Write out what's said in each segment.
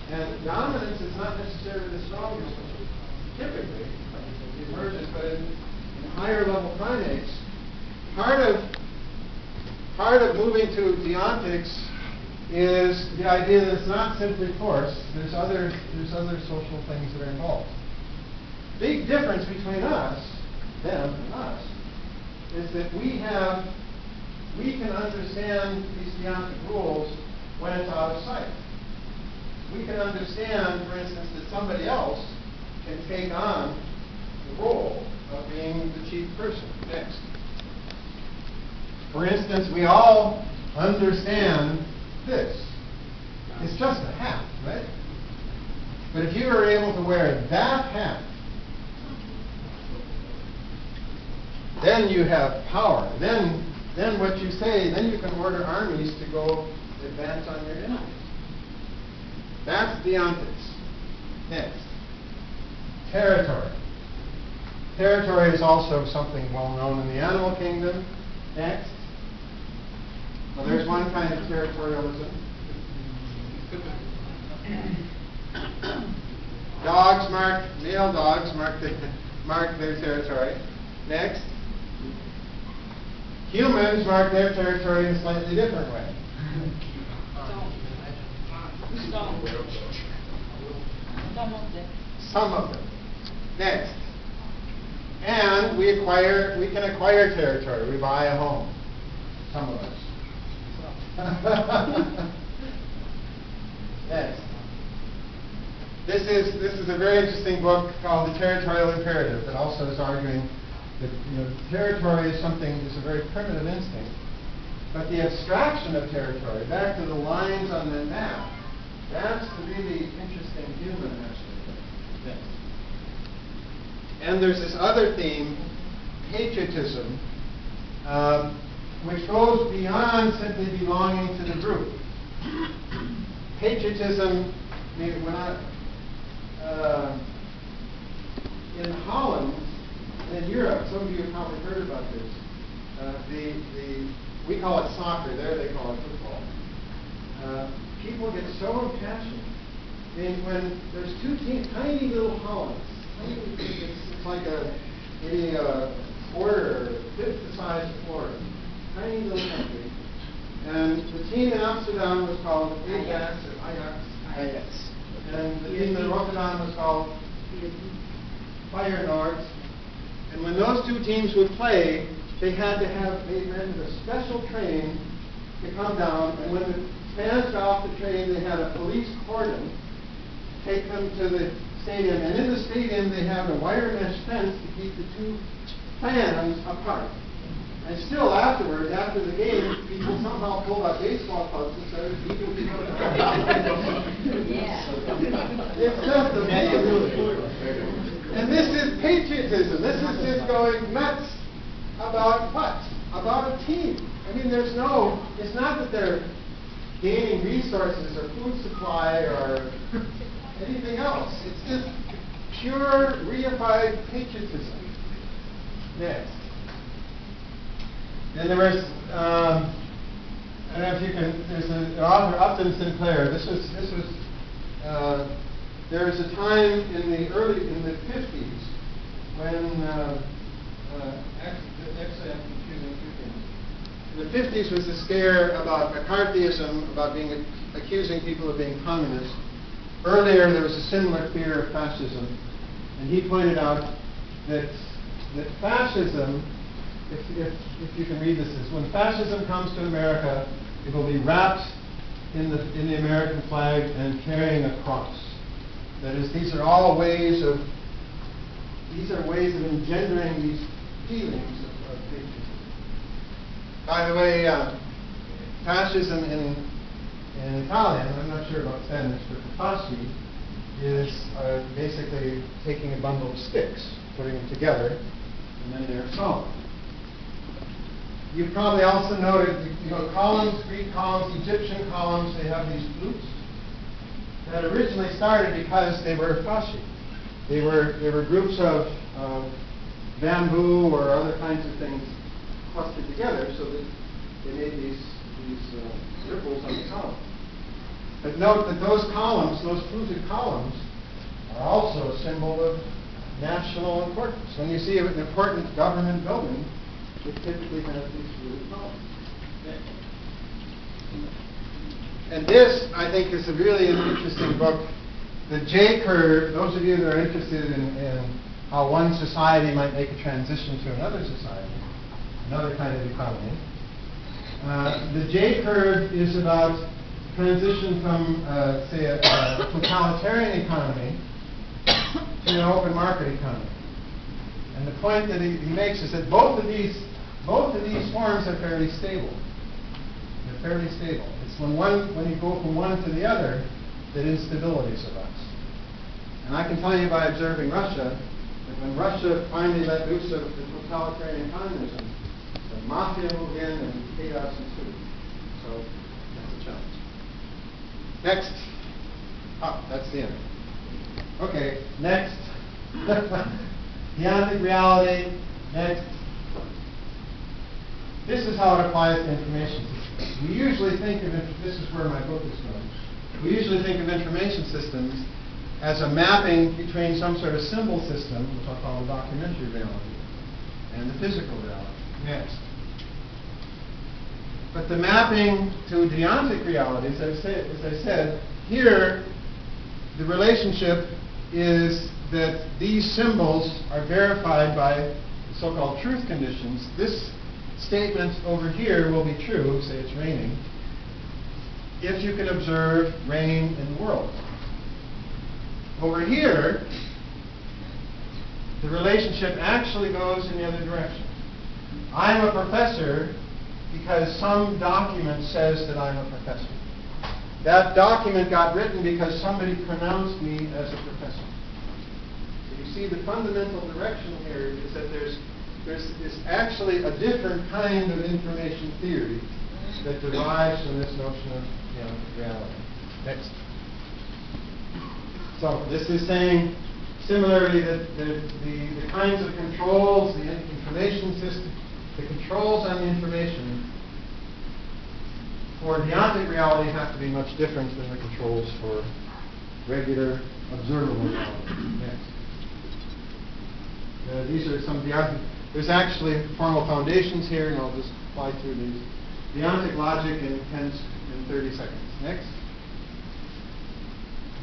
And dominance is not necessarily the strongest, typically, these emergence, but in higher level primates, part of moving to deontics is the idea that it's not simply force. There's other social things that are involved. Big difference between us, them, and us, is that we can understand these deontic rules when it's out of sight. We can understand, for instance, that somebody else can take on the role of being the chief person. Next. For instance, we all understand this. It's just a hat, right? But if you were able to wear that hat, then you have power. Then what you say, then you can order armies to go advance on your enemies. That's deontics. Next. Territory. Territory is also something well known in the animal kingdom. Next. Well, there's one kind of territorialism. Dogs male dogs mark their territory. Next. Humans mark their territory in a slightly different way. Some of them. Next. And we can acquire territory. We buy a home. Some of us. Next. This is a very interesting book called The Territorial Imperative that also is arguing that territory is a very primitive instinct. But the abstraction of territory, back to the lines on the map, that's the really interesting human aspect. Next. And there's this other theme, patriotism, which goes beyond simply belonging to the group. Patriotism, in Holland, in Europe, some of you have probably heard about this. We call it soccer. There they call it football. People get so impassioned. When there's two teams, tiny little Hollands. It's like maybe a quarter, fifth the size of Florida. Tiny little country. And the team in Amsterdam was called Ajax. And the team in Rotterdam was called Feyenoord. And when those two teams would play, they rented a special train to come down. And when the fans got off the train, they had a police cordon to take them to the stadium. And in the stadium, they had a wire mesh fence to keep the two fans apart. And still afterwards, after the game, people somehow pulled out baseball clubs and started beating people. It's just amazing. And this is patriotism. This is just going nuts about what? About a team. I mean, it's not that they're gaining resources or food supply or anything else. It's just pure, reified patriotism. Next. Then there was, I don't know if you can, there's an author, Upton Sinclair. There was a time in the 50s when, actually I'm confusing two things. In the 50s was the scare about McCarthyism, about accusing people of being communists. Earlier there was a similar fear of fascism, and he pointed out that fascism, if you can read this, is when fascism comes to America, it will be wrapped in the American flag and carrying a cross. That is, these are ways of engendering these feelings of patriotism. By the way, fascism in Italian, I'm not sure about Spanish, but the fasci is basically taking a bundle of sticks, putting them together, and then they're solid. You've probably also noted, columns, Greek columns, Egyptian columns, they have these flutes that originally started because they were fasci. They were groups of bamboo or other kinds of things clustered together so that they made these ripples on the column. But note that those columns, those fluted columns, are also a symbol of national importance. When you see an important government building, it typically has these fluted columns. Okay. And this, I think, is a really interesting book. The J curve, those of you that are interested in how one society might make a transition to another society, another kind of economy. The J curve is about transition from, say, a totalitarian economy to an open market economy. And the point that he makes is that both of these forms are fairly stable. They're fairly stable. It's when you go from one to the other that instabilities arise. And I can tell you by observing Russia that when Russia finally let loose of the totalitarian communism, the mafia moved in and chaos ensued. So that's a challenge. Next. Oh, that's the end. Okay, next. Deontic reality. Next. This is how it applies to information systems. We usually think of this is where my book is going. We usually think of information systems as a mapping between some sort of symbol system, which I'll call a documentary reality, and the physical reality. Next. But the mapping to deontic reality, as I said, here the relationship is that these symbols are verified by so-called truth conditions. This statement over here will be true, say it's raining, if you can observe rain in the world. Over here, the relationship actually goes in the other direction. I'm a professor because some document says that I'm a professor. That document got written because somebody pronounced me as a professor. So you see the fundamental direction here is that there's actually a different kind of information theory that derives from this notion of reality. Next. So this is saying similarly that the kinds of controls, the information system, the controls on the information for deontic reality have to be much different than the controls for regular observable reality. Next. These are some deontic. There's actually formal foundations here, and I'll just fly through these. Deontic logic in 30 seconds. Next.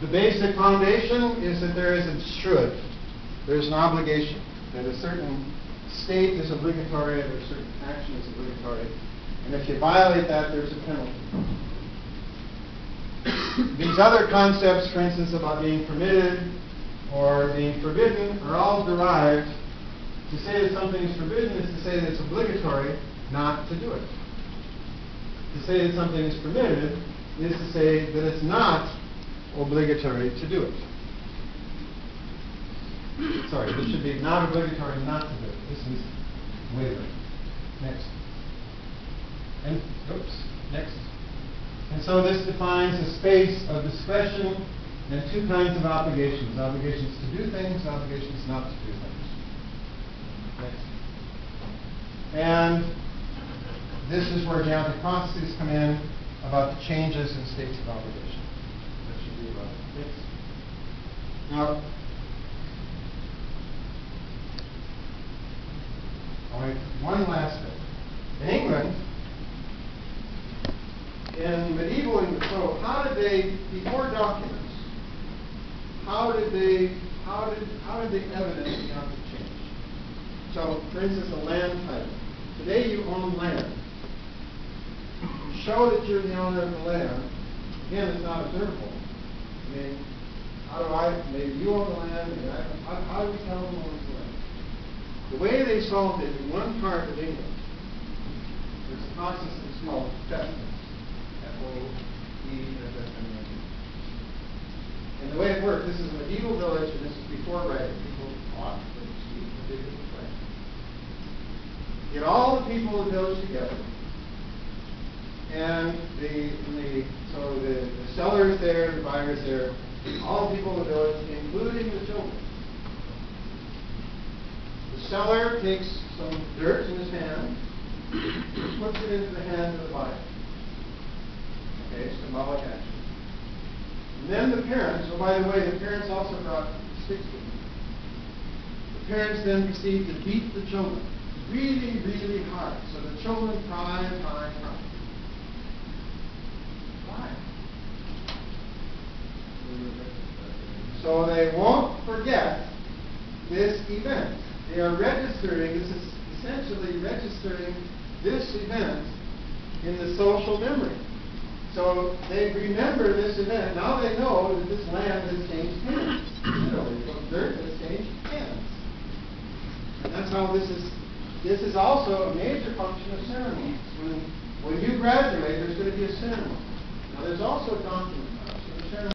The basic foundation is that there is a should. There's an obligation. That a certain state is obligatory, or a certain action is obligatory. And if you violate that, there's a penalty. These other concepts, for instance, about being permitted or being forbidden, are all derived. To say that something is forbidden is to say that it's obligatory not to do it. To say that something is permitted is to say that it's not obligatory to do it. Sorry, this should be not obligatory not to do it. This is waiver. Next. And, oops, next. And so this defines a space of discretion and two kinds of obligations. Obligations to do things, obligations not to do things. Next. And this is where deontic processes come in about the changes in states of obligation. That should be about it. Now, all right, one last bit. In England, in medieval England, so how did they, before documents, how did they evidence deontic change? So, for instance, a land title. Today you own land. To show that you're the owner of the land, again, it's not observable. I mean, maybe you own the land, and how do we tell who owns the land? The way they solved it in one part of England, there's a process that's called testament. F-O-E-S-S-M-A-N. And the way it worked, this is a medieval village, and this is before writing. People fought, they didn't write. Get all the people of the village together, and so the seller is there, the buyer is there, all the people of the village, including the children. The seller takes some dirt in his hand, puts it into the hand of the buyer. Okay, symbolic action. And then the parents, oh, by the way, the parents also brought sticks with them. The parents then proceed to beat the children really, really hard. So the children cry and cry and cry. Why? So they won't forget this event. They are registering, this is essentially registering this event in the social memory. So they remember this event. Now they know that this land has changed hands. Literally, from dirt has changed hands. And that's how this is also a major function of ceremonies. When you graduate, there's going to be a ceremony. Now there's also a donkey